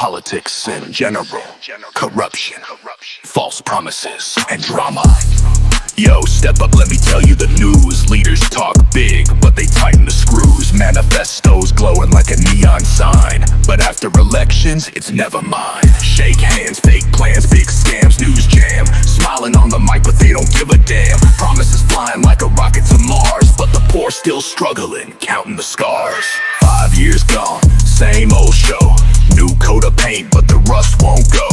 politics in general, corruption, false promises, and drama. Yo, step up, let me tell you the news. Leaders talk big, but they tighten the screws. Manifestos glowing like a neon sign, but after elections, it's never mine. Shake hands, fake plans, big scams, news jam. Smiling on the mic, but they don't give a damn. Promises flying like a rocket to Mars, but the poor still struggling, counting the scars. 5 years gone, same old show. New coat of paint, but the rust won't go.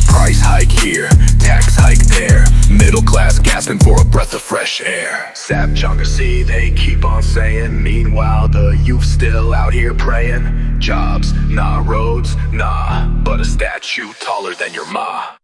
Price hike here, tax hike there. Middle class gasping for a breath of fresh air. Sap khasi, they keep on saying. Meanwhile, the youth still out here praying. Jobs, nah. Roads, nah. But a statue taller than your ma.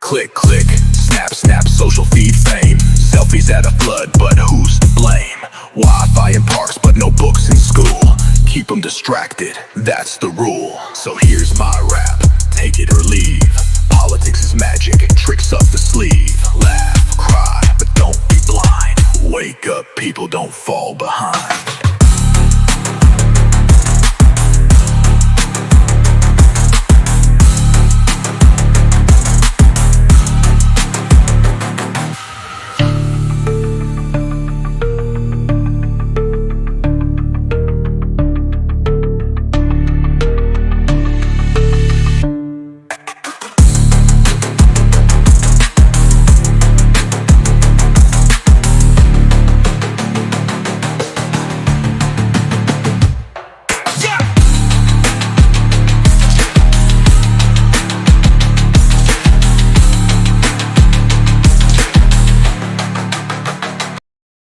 Click, click, snap, snap, social feed fame. Selfies at a flood, but who's to blame? Wi-Fi in parks, but no books in school. Keep them distracted, that's the rule. So here's my rap, take it or leave. Politics is magic, tricks up the sleeve. Laugh, cry, but don't be blind. Wake up, people, don't fall behind.